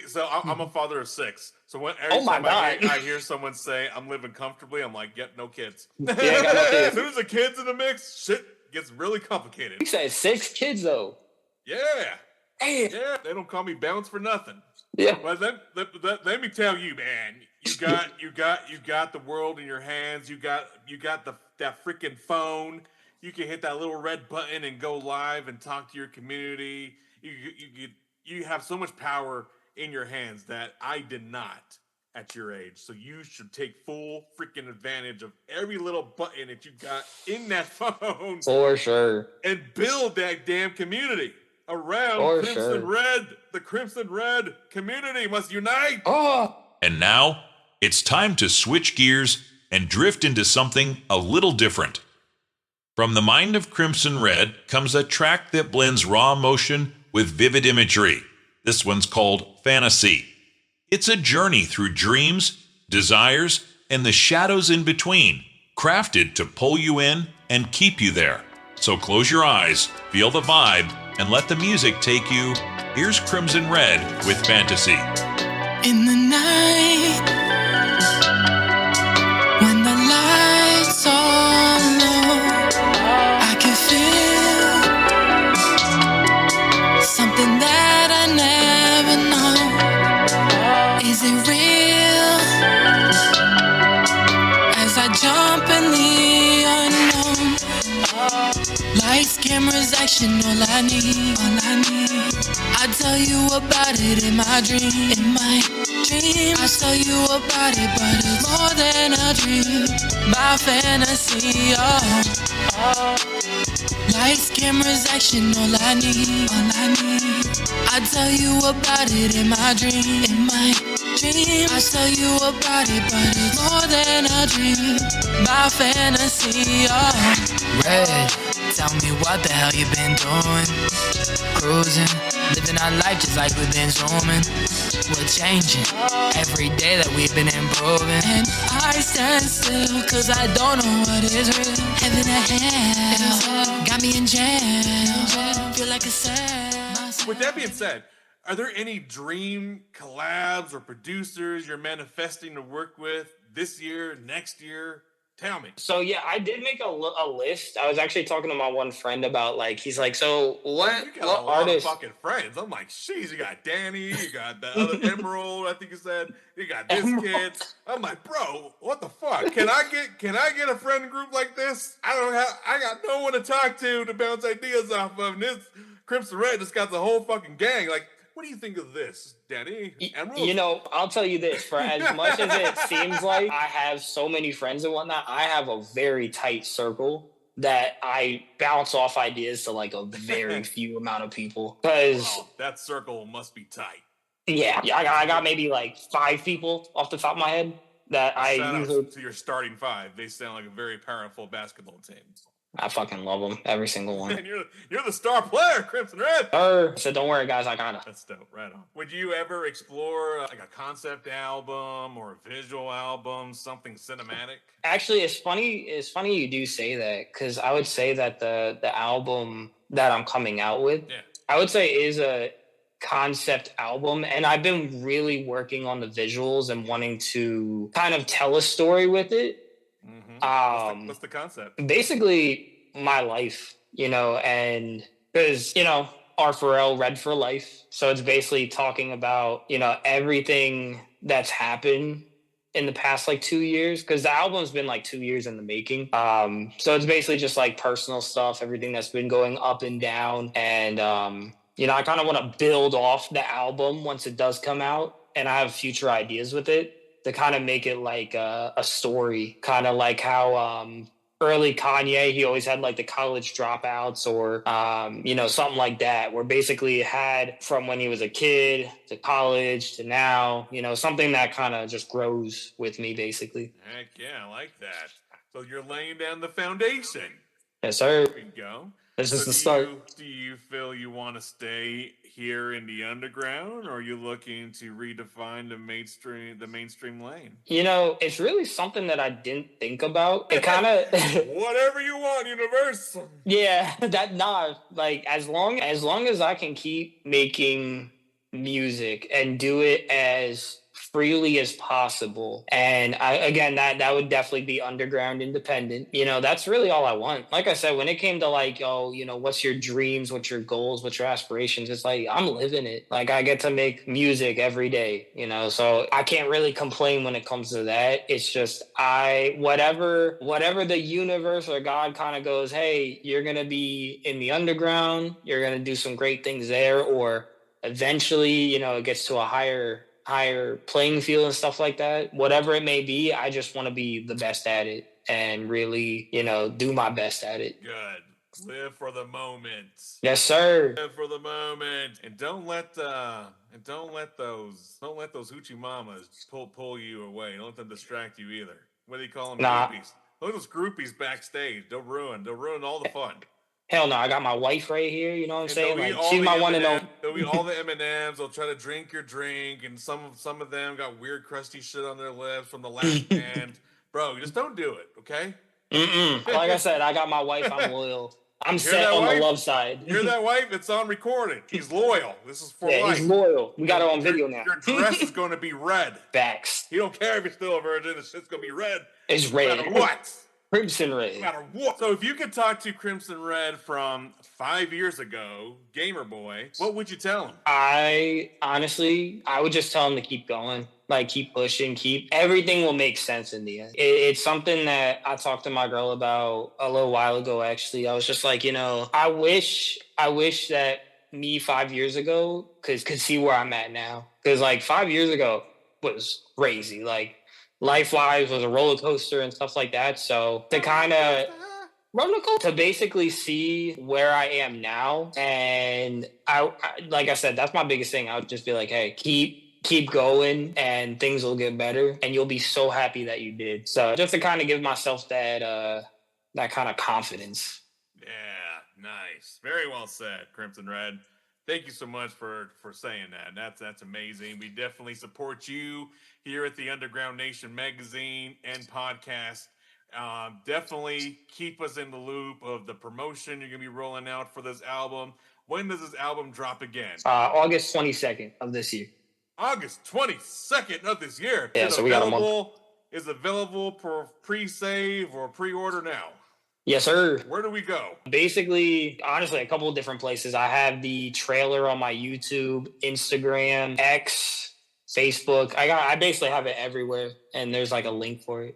So I'm a father of 6. So when Oh my time God. I hear someone say I'm living comfortably, I'm like, yep, no kids. Yeah, I got no kids. As soon as the kids in the mix, shit gets really complicated. You said 6 kids though. Yeah. Damn. Yeah. They don't call me Bounce for nothing. Yeah. Well, let me tell you, man. You got the world in your hands. You got that freaking phone. You can hit that little red button and go live and talk to your community. You have so much power in your hands that I did not at your age. So you should take full freaking advantage of every little button that you got in that phone. For sure. And build that damn community around Crimson sure. Red. The Crimson Red community must unite. Oh. And now, it's time to switch gears and drift into something a little different. From the mind of Crimson Red comes a track that blends raw emotion with vivid imagery. This one's called Fantasy. It's a journey through dreams, desires, and the shadows in between, crafted to pull you in and keep you there. So close your eyes, feel the vibe, and let the music take you. Here's Crimson Red with Fantasy. In the night, when the lights are low, I can feel something that I never know. Is it real? As I jump in the unknown, lights, cameras, action, all I need. I tell you about it in my dreams. I tell you about it, but it's more than a dream. My fantasy, lights, cameras, action, all I need. I tell you about it in my dreams. I tell you about it, but it's more than a dream. My fantasy, Red, tell me what the hell you been doing? Cruising, living our life just like we've been zooming. We're changing every day that we've been improving. And I stand still cause I don't know what is real. Heaven or hell, got me in jail. Feel like a cell. With that being said, are there any dream collabs or producers you're manifesting to work with this year, next year? Tell me. So yeah, I did make a list. I was actually talking to my one friend about like, he's like, so what You got a lot artists? of fucking friends. I'm like, jeez, you got Danny, you got the other Emerald, I think you said, you got this kid. I'm like, bro, what the fuck? Can I get a friend group like this? I got no one to talk to bounce ideas off of. And this Crimson Red just got the whole fucking gang. Like, what do you think of this, Danny? Emerald? You know, I'll tell you this, for as much as it seems like I have so many friends and whatnot, I have a very tight circle that I bounce off ideas to like a very few amount of people. Because that circle must be tight. Yeah, I got maybe like 5 people off the top of my head that Shout I usually. out to your starting 5. They sound like a very powerful basketball team. I fucking love them, every single one. Man, you're the star player, Crimson Red. So don't worry, guys, I got it. That's dope. Right on. Would you ever explore like a concept album or a visual album, something cinematic? Actually, it's funny you do say that, because I would say that the album that I'm coming out with, I would say is a concept album, and I've been really working on the visuals and wanting to kind of tell a story with it. What's the concept? Basically, my life, you know, and because, you know, R for L, Red for Life. So it's basically talking about, you know, everything that's happened in the past like 2 years, because the album's been like 2 years in the making. So it's basically just like personal stuff, everything that's been going up and down. And, I kind of want to build off the album once it does come out. And I have future ideas with it to kind of make it like a story, kind of like how early Kanye, he always had like the college dropouts or, something like that, where basically it had from when he was a kid to college to now, something that kind of just grows with me, basically. Heck yeah, I like that. So you're laying down the foundation. Yes, sir. There you go. This is the start. Do you feel you want to stay here in the underground, or are you looking to redefine the mainstream lane? It's really something that I didn't think about. It kind of whatever you want, universe. Yeah, like as long as I can keep making music and do it as freely as possible, and that would definitely be underground independent. That's really all I want. Like I said, when it came to like, what's your dreams, what's your goals, what's your aspirations, it's like I'm living it. Like I get to make music every day, so I can't really complain when it comes to that. It's just whatever the universe or God kind of goes, hey, you're gonna be in the underground, you're gonna do some great things there, or eventually, it gets to a higher playing field and stuff like that. Whatever it may be, I just want to be the best at it and really, do my best at it. Good. Live for the moment. Yes, sir. Live for the moment, and don't let those hoochie mamas pull you away. Don't let them distract you either. What do you call them? Groupies. Look at those groupies backstage. They'll ruin all the fun. Hell no, I got my wife right here, you know what I'm saying? Like, she's my one and only. They'll eat all the M&Ms, they'll try to drink your drink, and some of them got weird crusty shit on their lips from the last band. Bro, just don't do it, okay? Like I said, I got my wife, I'm loyal. I'm set on the love side. Hear that, wife? It's on recording. He's loyal. This is for life. He's loyal. We got it on video now. Your dress is going to be red. Facts. He don't care if you're still a virgin, the shit's going to be red. It's red. No matter what. Crimson Red. No matter what. So if you could talk to Crimson Red from 5 years ago, Gamer Boy, what would you tell him? I would just tell him to keep going. Like, keep pushing, everything will make sense in the end. It's something that I talked to my girl about a little while ago, actually. I was just like, I wish that me 5 years ago could see where I'm at now. Because, like, 5 years ago was crazy. Like, life-wise was a roller coaster and stuff like that. So to kind of to basically see where I am now, and I like I said, that's my biggest thing. I would just be like, hey, keep going, and things will get better, and you'll be so happy that you did. So just to kind of give myself that kind of confidence. Yeah, nice, very well said, Crimson Red. Thank you so much for saying that. That's amazing. We definitely support you here at the Underground Nation magazine and podcast. Definitely keep us in the loop of the promotion you're going to be rolling out for this album. When does this album drop again? August 22nd of this year. August 22nd of this year. Yeah, so we got a month. Is available for pre-save or pre-order now? Yes, sir. Where do we go? Basically, honestly, a couple of different places. I have the trailer on my YouTube, Instagram, X, Facebook. I basically have it everywhere, and there's like a link for it.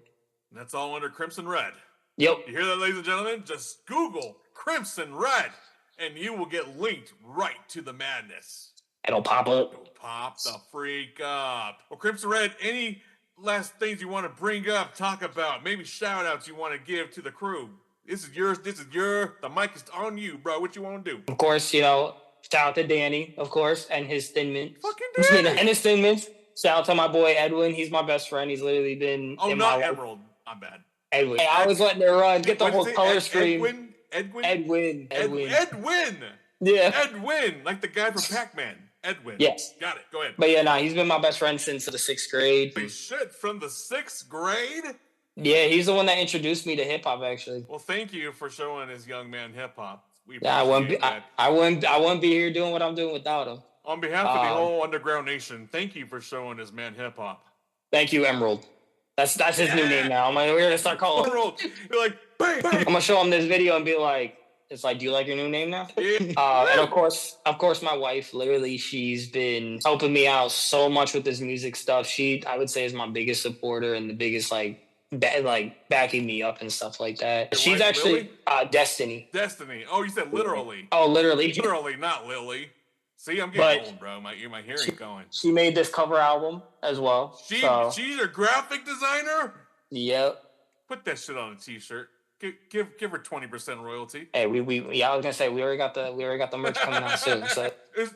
That's all under Crimson Red. Yep. You hear that, ladies and gentlemen? Just Google Crimson Red, and you will get linked right to the madness. It'll pop up. It'll pop the freak up. Well, Crimson Red, any last things you want to bring up, talk about, maybe shout-outs you want to give to the crew? This is yours. The mic is on you, bro. What you want to do? Of course, shout out to Danny, of course, and his Thin Mint. Fucking Danny. And his Thin Mints. Shout out to my boy Edwin. He's my best friend. He's literally been in not my Emerald. I'm bad. Edwin. Hey, I was letting it run. Get the whole color stream. Edwin. Yeah. Edwin, like the guy from Pac-Man. Edwin. Yes. Got it. Go ahead. But yeah, he's been my best friend since the 6th grade. Holy shit, from the 6th grade? Yeah, he's the one that introduced me to hip hop, actually. Well, thank you for showing this young man hip hop. I wouldn't be here doing what I'm doing without him. On behalf of the whole Underground Nation, thank you for showing this man hip hop. Thank you, Emerald. That's his new name now. We're gonna start calling Emerald. You're like, bang, bang. I'm gonna show him this video and be like, It's like, do you like your new name now? Yeah. And of course, my wife, literally, she's been helping me out so much with this music stuff. She, I would say, is my biggest supporter and the biggest, like backing me up and stuff like that. Your She's wife, actually Lily? Destiny. Destiny. Oh, you said literally. Oh, literally. Literally, not Lily. See, I'm getting old, bro. My hearing's going. She made this cover album as well. She's a graphic designer? Yep. Put that shit on a t-shirt. Give her 20% royalty. Hey, I was gonna say we already got the merch coming out soon. So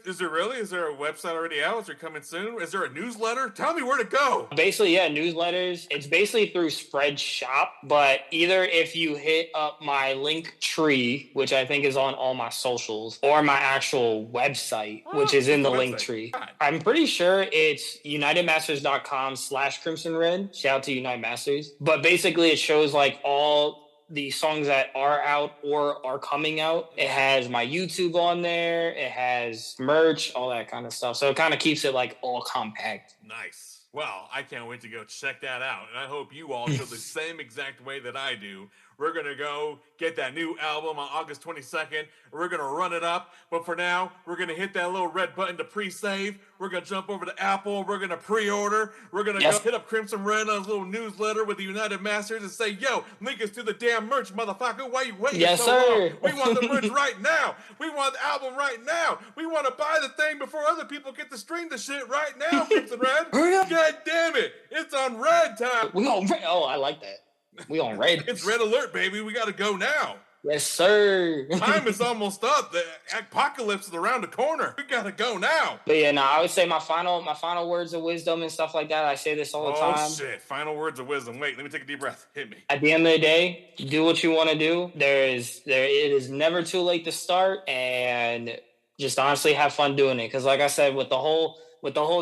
is there really? Is there a website already out? Is it coming soon? Is there a newsletter? Tell me where to go. Basically, yeah, newsletters. It's basically through Spreadshop, but either if you hit up my link tree, which I think is on all my socials, or my actual website, which is in the link tree. I'm pretty sure it's unitedmasters.com/Crimson Red. Shout out to United Masters. But basically, it shows like all the songs that are out or are coming out. It has my YouTube on there. It has merch, all that kind of stuff. So it kind of keeps it like all compact. Nice. Well, I can't wait to go check that out. And I hope you all feel the same exact way that I do. We're going to go get that new album on August 22nd. We're going to run it up. But for now, we're going to hit that little red button to pre-save. We're going to jump over to Apple. We're going to pre-order. We're going to go hit up Crimson Red on his little newsletter with the United Masters and say, yo, link us to the damn merch, motherfucker. Why you waiting so long? We want the merch right now. We want the album right now. We want to buy the thing before other people get to stream the shit right now, Crimson Red. God damn it. It's on red time. We on red. Oh, I like that. We on red. It's red alert, baby. We got to go now. Yes, sir. Time is almost up. The apocalypse is around the corner. We got to go now. But yeah, no, I would say my final words of wisdom and stuff like that. I say this all the time. Oh, shit. Final words of wisdom. Wait, let me take a deep breath. Hit me. At the end of the day, do what you want to do. It is never too late to start, and just honestly have fun doing it. Because like I said, with the whole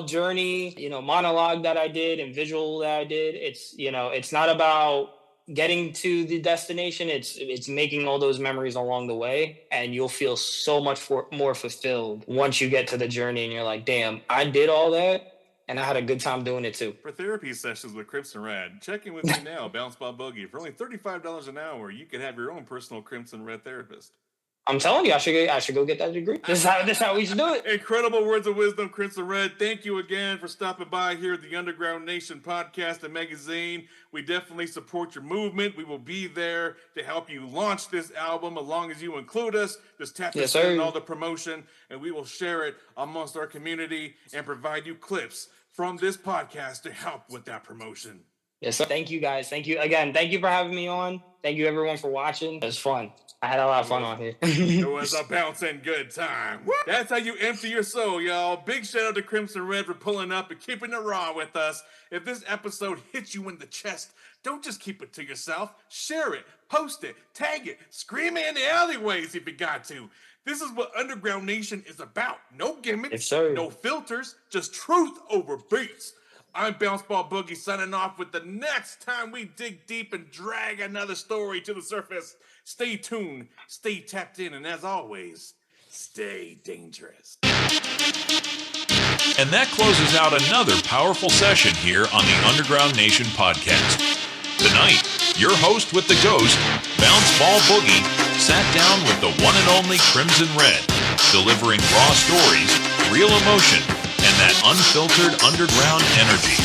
journey, monologue that I did and visual that I did, it's not about getting to the destination. It's making all those memories along the way, and you'll feel so much more fulfilled once you get to the journey and you're like, damn, I did all that and I had a good time doing it too. For therapy sessions with Crimson Red, check in with me now, Ball Boogie. For only $35 an hour, you can have your own personal Crimson Red therapist. I'm telling you, I should go get that degree. This is how we should do it. Incredible words of wisdom, Crimson Red. Thank you again for stopping by here at the Underground Nation podcast and magazine. We definitely support your movement. We will be there to help you launch this album as long as you include us. Just tap us in all the promotion, and we will share it amongst our community and provide you clips from this podcast to help with that promotion. Yes, sir. Thank you, guys. Thank you again. Thank you for having me on. Thank you, everyone, for watching. It was fun. I had a lot of fun on here. It was a bouncing good time. That's how you empty your soul, y'all. Big shout out to Crimson Red for pulling up and keeping it raw with us. If this episode hits you in the chest, don't just keep it to yourself. Share it, post it, tag it, scream it in the alleyways if you got to. This is what Underground Nation is about. No gimmicks, no filters, just truth over beats. I'm Ball Boogie signing off with the next time we dig deep and drag another story to the surface. Stay tuned, stay tapped in, and as always, stay dangerous. And that closes out another powerful session here on the Underground Nation podcast. Tonight, your host with the ghost, Ball Boogie, sat down with the one and only Crimson Red, delivering raw stories, real emotion, and that unfiltered underground energy.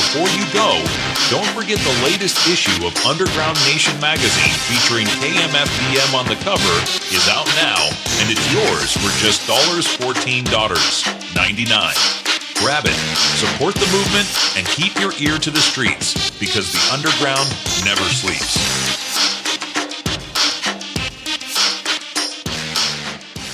Before you go, don't forget the latest issue of Underground Nation magazine featuring KMFDM on the cover is out now, and it's yours for just $14.99. Grab it, support the movement, and keep your ear to the streets, because the underground never sleeps.